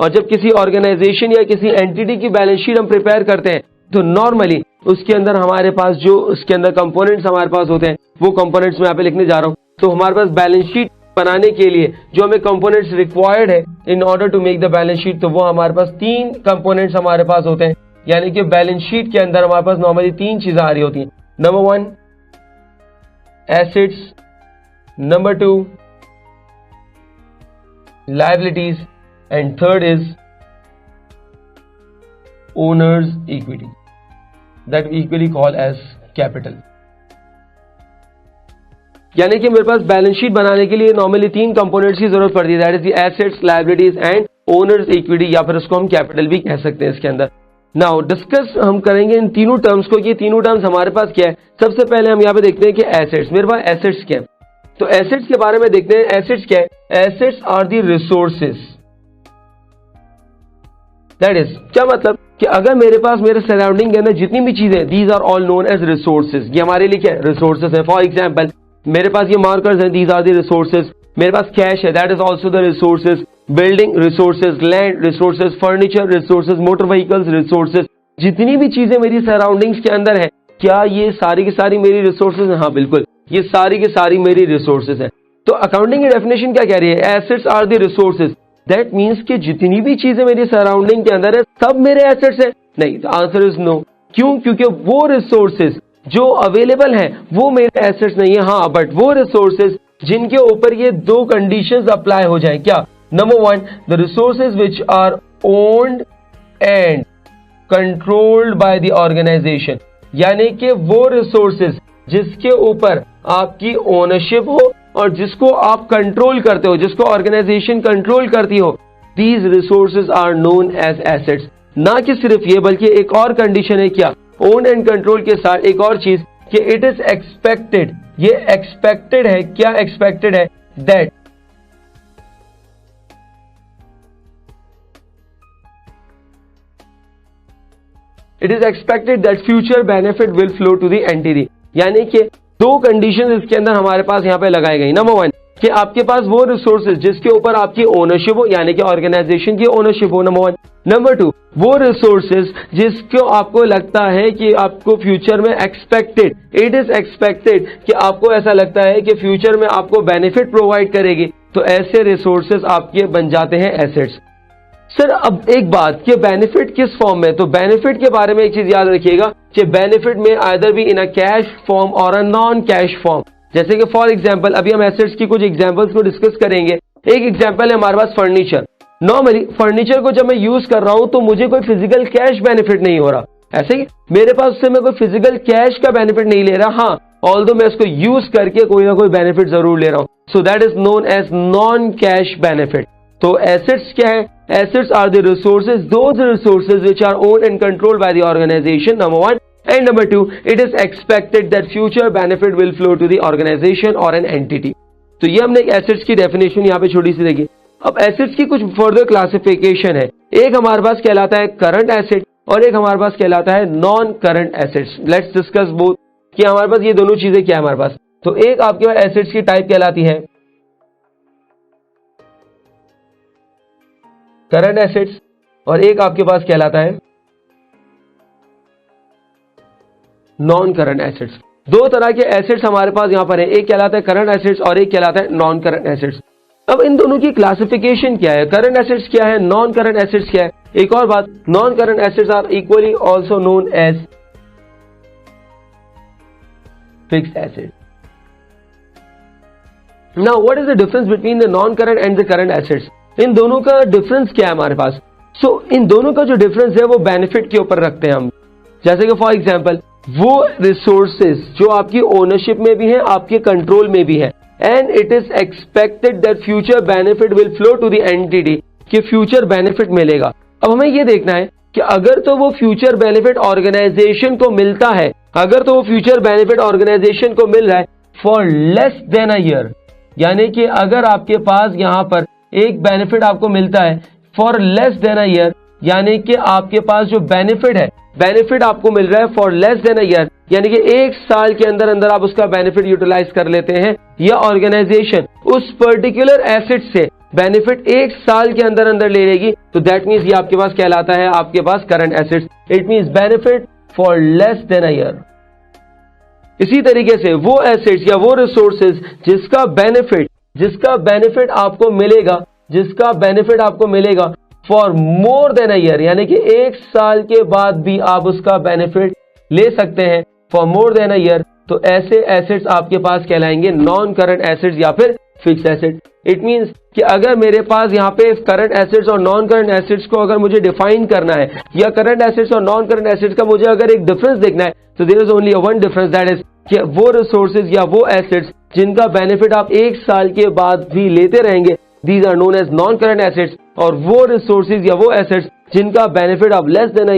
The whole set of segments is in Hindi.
और जब किसी ऑर्गेनाइजेशन या किसी एंटिटी की बैलेंस शीट हम प्रिपेयर करते हैं तो नॉर्मली उसके अंदर हमारे पास जो उसके अंदर कंपोनेंट्स हमारे पास होते हैं वो कंपोनेंट्स मैं यहाँ पे लिखने जा रहा हूँ। तो हमारे पास बैलेंस शीट बनाने के लिए जो हमें कंपोनेंट्स रिक्वायर्ड है in order to make the balance sheet, तो वो हमारे पास 3 कंपोनेंट्स हमारे पास होते हैं। यानी कि बैलेंस शीट के अंदर हमारे पास नॉर्मली 3 चीजें आ रही होती हैं। Number 1 assets, number 2 liabilities, and third is owner's equity that we equally call as capital। यानी कि मेरे पास बैलेंस शीट बनाने के लिए नॉर्मली 3 कंपोनेंट्स की जरूरत पड़ती है, that is the assets, liabilities and owners equity, या फिर उसको हम कैपिटल भी कह सकते हैं इसके अंदर। नाउ डिस्कस हम करेंगे इन तीनों टर्म्स को कि तीनों टर्म्स हमारे पास क्या है। सबसे पहले हम यहाँ पे देखते हैं कि एसेट्स, मेरे पास एसेट्स क्या है। तो एसेट्स के बारे में देखते हैं। एसेट्स क्या है? Assets are the resources. That is, क्या मतलब कि अगर मेरे पास मेरे सराउंडिंग के अंदर जितनी भी चीजें, these are all known as resources. ये हमारे लिए क्या है? रिसोर्सेज है। फॉर एग्जांपल मेरे पास ये मार्कर्स हैं, दीज आर द रिसोर्सेज। मेरे पास कैश है, that is also the resources. Building resources, land resources, furniture resources, motor vehicles resources. जितनी भी चीजें मेरी सराउंडिंग्स के अंदर है, क्या ये सारी की सारी मेरी रिसोर्सेज है? हाँ बिल्कुल, ये सारी की सारी मेरी रिसोर्सेज है। तो अकाउंटिंग की डेफिनेशन क्या कह रही है? Assets are the resources. That means कि जितनी भी चीजें मेरी सराउंडिंग के अंदर है सब मेरे एसेट्स है? नहीं, द आंसर इज नो। क्यों? क्योंकि वो रिसोर्सेज जो अवेलेबल है वो मेरे एसेट्स नहीं है। हाँ, बट वो रिसोर्सेज जिनके ऊपर ये 2 कंडीशंस अप्लाई हो जाए। क्या? Number 1, the resources which are owned and controlled by the organization. यानी कि वो रिसोर्सेज जिसके ऊपर आपकी ओनरशिप हो और जिसको आप कंट्रोल करते हो, जिसको ऑर्गेनाइजेशन कंट्रोल करती हो, these resources are known as assets. ना कि सिर्फ ये, बल्कि एक और कंडीशन है। क्या? ओन एंड कंट्रोल के साथ एक और चीज कि इट इज एक्सपेक्टेड, ये एक्सपेक्टेड है। क्या एक्सपेक्टेड है? That it is expected that future benefit will flow to the entity. यानी कि 2 कंडीशन इसके अंदर हमारे पास यहां पे लगाई गई। नंबर 1 कि आपके पास वो रिसोर्सेज जिसके ऊपर आपकी ओनरशिप हो, यानी कि ऑर्गेनाइजेशन की ओनरशिप हो, नंबर 1। नंबर 2, वो रिसोर्सेज जिसको आपको लगता है कि आपको फ्यूचर में एक्सपेक्टेड, इट इज एक्सपेक्टेड कि आपको ऐसा लगता है कि फ्यूचर में आपको बेनिफिट प्रोवाइड करेगी, तो ऐसे रिसोर्सेज आपके बन जाते हैं एसेट्स। सर अब एक बात कि बेनिफिट किस फॉर्म में? तो बेनिफिट के बारे में एक चीज याद रखिएगा कि बेनिफिट में either be in a cash form और अ नॉन कैश फॉर्म। जैसे कि फॉर एग्जांपल अभी हम एसेट्स की कुछ एग्जांपल्स को डिस्कस करेंगे। एक एग्जांपल है हमारे पास फर्नीचर। नॉर्मली फर्नीचर को जब मैं यूज कर रहा हूं तो मुझे कोई फिजिकल कैश बेनिफिट नहीं हो रहा, ऐसे ही मेरे पास उससे मैं कोई फिजिकल कैश का बेनिफिट नहीं ले रहा। हाँ, ऑल्दो मैं इसको यूज करके कोई ना कोई बेनिफिट जरूर ले रहा हूं। So that is known as non cash benefit. तो एसेट्स क्या है? Assets are the resources, those resources which are owned and controlled by the organization, number 1. And number 2, it is expected that future benefit will flow to the organization or an entity. तो ये हमने एसेट्स की डेफिनेशन यहाँ पे छोटी सी देखी। अब एसेट्स की कुछ फर्दर क्लासिफिकेशन है। एक हमारे पास कहलाता है करंट एसेट और एक हमारे पास कहलाता है non current assets. Let's discuss both कि हमारे पास ये दोनों चीजें क्या है हमारे पास। तो एक आपके पास एसेट्स की टाइप कहलाती है करंट एसेट्स और एक आपके पास कहलाता है नॉन करंट एसेट्स। 2 तरह के एसेट्स हमारे पास यहां पर है, एक कहलाता है करंट एसेट्स और एक कहलाता है नॉन करंट एसेट्स। अब इन दोनों की क्लासिफिकेशन क्या है? करंट एसेट्स क्या है, नॉन करंट एसेट्स क्या है? एक और बात, non current assets are equally also known as fixed assets. Now what is the difference between the non current and the current assets? इन दोनों का डिफरेंस क्या है हमारे पास? इन दोनों का जो डिफरेंस है वो बेनिफिट के ऊपर रखते हैं हम। जैसे कि फॉर एग्जांपल वो रिसोर्सेज जो आपकी ओनरशिप में भी है, आपके कंट्रोल में भी है, and it is expected that future benefit will flow to the entity, कि फ्यूचर बेनिफिट मिलेगा। अब हमें ये देखना है कि अगर तो वो फ्यूचर बेनिफिट ऑर्गेनाइजेशन को मिलता है, अगर तो वो फ्यूचर बेनिफिट ऑर्गेनाइजेशन को मिल रहा है for less than a year, यानी कि अगर आपके पास यहां पर एक बेनिफिट आपको मिलता है for less than a year, यानी कि आपके पास जो बेनिफिट है, बेनिफिट आपको मिल रहा है for less than a year, यानी कि 1 साल के अंदर अंदर आप उसका बेनिफिट यूटिलाइज कर लेते हैं, या ऑर्गेनाइजेशन उस पर्टिकुलर एसेट से बेनिफिट 1 साल के अंदर अंदर ले लेगी तो दैट मीन्स ये आपके पास कहलाता है आपके पास current assets. It means benefit for less than a year. इसी तरीके से वो एसेट्स या वो रिसोर्सेज जिसका बेनिफिट आपको मिलेगा for more than a year, यानी कि 1 साल के बाद भी आप उसका बेनिफिट ले सकते हैं for more than a year, तो ऐसे एसेट्स आपके पास कहलाएंगे नॉन करंट एसेट्स या फिर फिक्स एसेट। इट मींस कि अगर मेरे पास यहाँ पे करंट एसेट्स और नॉन करंट एसेट्स को अगर मुझे डिफाइन करना है या करंट एसेट्स और नॉन करंट एसेट्स का मुझे अगर एक डिफरेंस देखना है तो there is only one difference, that is कि वो रिसोर्सेज या वो एसेट्स जिनका बेनिफिट आप 1 साल के बाद भी लेते रहेंगे, these are known as non current assets. और वो रिसोर्सेज या वो एसेट्स जिनका बेनिफिट आप लेस देन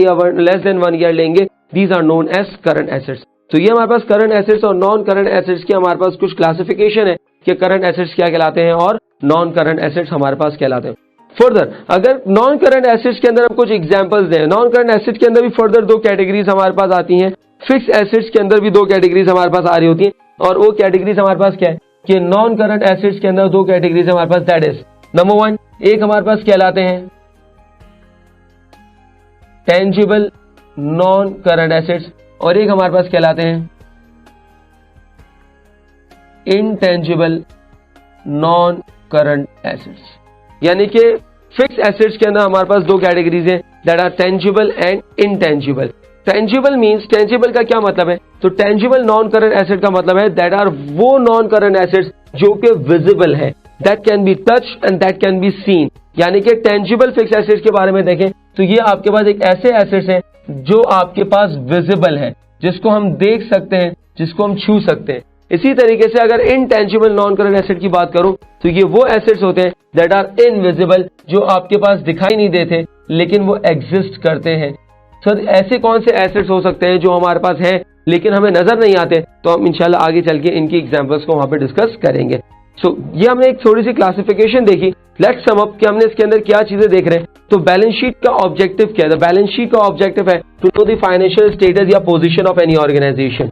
1 ईयर लेंगे, these are known as current assets. तो ये हमारे पास करंट एसेट्स और नॉन करंट एसेट्स की हमारे पास कुछ क्लासिफिकेशन है कि करंट एसेट्स क्या कहलाते हैं और नॉन करंट एसेट्स हमारे पास कहलाते हैं। फर्दर अगर नॉन करंट एसेट्स के अंदर हम कुछ एग्जांपल्स दें, नॉन करंट एसेट्स के अंदर भी फर्दर 2 कैटेगरीज हमारे पास आती हैं, फिक्स एसेट्स के अंदर भी 2 कैटेगरीज हमारे पास आ रही होती हैं। और वो कैटेगरीज हमारे पास क्या है कि नॉन करंट एसेट्स के अंदर 2 कैटेगरीज हमारे पास, दैट इज नंबर 1, एक हमारे पास कहलाते हैं टेंजिबल नॉन करंट एसेट्स और एक हमारे पास कहलाते हैं इंटेंजिबल नॉन करंट एसेट्स। यानी कि फिक्स एसेट्स के अंदर हमारे पास 2 कैटेगरीज हैं, that are tangible and intangible. Tangible means, tangible का क्या मतलब है, तो टेंजिबल नॉन करंट एसेट का मतलब है दैट आर वो नॉन करंट एसेट्स जो कि विजिबल है, that can be touch and that can be seen. यानी कि टेंजिबल फिक्स एसेट्स के बारे में देखें तो ये आपके पास एक ऐसे एसेट्स हैं जो आपके पास विजिबल है, जिसको हम देख सकते हैं, जिसको हम छू सकते हैं। इसी तरीके से अगर इनटेंजिबल नॉन करंट एसेट की बात करूं तो ये वो एसेट्स होते हैं दैट आर इनविजिबल, जो आपके पास दिखाई नहीं देते लेकिन वो एग्जिस्ट करते हैं। सर ऐसे कौन से एसेट्स हो सकते हैं जो हमारे पास हैं लेकिन हमें नजर नहीं आते, तो हम इंशाल्लाह आगे चल के इनकी एग्जांपल्स को वहां पे डिस्कस करेंगे। सो ये हमने एक थोड़ी सी क्लासिफिकेशन देखी। लेट्स सम अप कि हमने इसके अंदर क्या चीजें देख रहे हैं। तो बैलेंस शीट का ऑब्जेक्टिव क्या है? बैलेंस शीट का ऑब्जेक्टिव है to know the financial status या पोजीशन ऑफ एनी ऑर्गेनाइजेशन।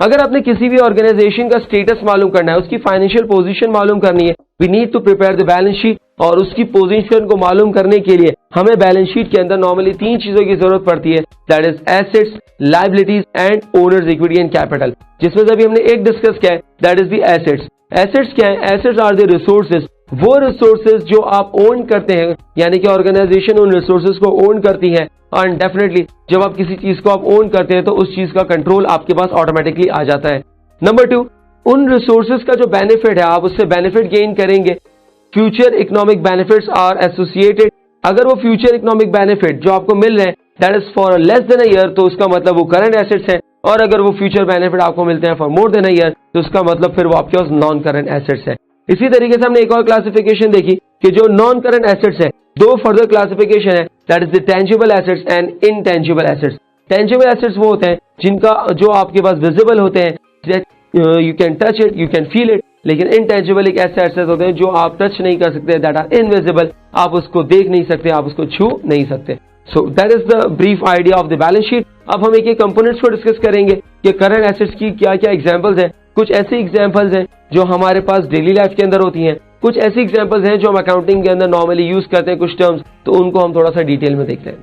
अगर आपने किसी भी ऑर्गेनाइजेशन का स्टेटस मालूम करना है, उसकी फाइनेंशियल पोजीशन मालूम करनी है, we need to prepare the balance sheet. और उसकी पोजीशन को मालूम करने के लिए हमें बैलेंस शीट के अंदर नॉर्मली 3 चीजों की जरूरत पड़ती है, that is assets, liabilities and owners equity and capital. जिसमें से अभी हमने एक डिस्कस किया है, that is the assets. Assets क्या है? एसेट्स आर द रिसोर्सेज, वो रिसोर्सेज जो आप ओन करते हैं, यानी कि ऑर्गेनाइजेशन उन रिसोर्सेज को ओन करती है। और डेफिनेटली जब आप किसी चीज को आप ओन करते हैं तो उस चीज का कंट्रोल आपके पास ऑटोमेटिकली आ जाता है। नंबर 2, उन रिसोर्सेज का जो बेनिफिट है आप उससे बेनिफिट गेन करेंगे। Future economic benefits are associated. अगर वो फ्यूचर इकोनॉमिक बेनिफिट जो आपको मिल रहे हैं that is for less than a year, तो उसका मतलब वो करंट एसेट्स है। और अगर वो फ्यूचर बेनिफिट आपको मिलते हैं for more than a year, तो उसका मतलब फिर वो आपके पास नॉन करंट एसेट्स है। इसी तरीके से हमने एक और क्लासिफिकेशन देखी कि जो नॉन करंट एसेट्स है, 2 फर्दर क्लासिफिकेशन है, that is the tangible assets and intangible assets. Tangible assets वो होते हैं जिनका जो आपके पास विजिबल होते हैं, you can touch it, you can feel it. लेकिन इनटेंजिबल एक ऐसे एसेट्स होते हैं जो आप टच नहीं कर सकते, दैट आर इनविजिबल, आप उसको देख नहीं सकते, आप उसको छू नहीं सकते। सो that is the brief idea of the balance sheet. अब हम एक कंपोनेंट्स को डिस्कस करेंगे कि करंट एसेट्स की क्या क्या एग्जांपल्स हैं। कुछ ऐसी एग्जांपल्स हैं जो हमारे पास डेली लाइफ के अंदर होती हैं, कुछ ऐसी एग्जांपल्स हैं जो हम अकाउंटिंग के अंदर नॉर्मली यूज करते हैं कुछ टर्म्स, तो उनको हम थोड़ा सा डिटेल में देखते हैं।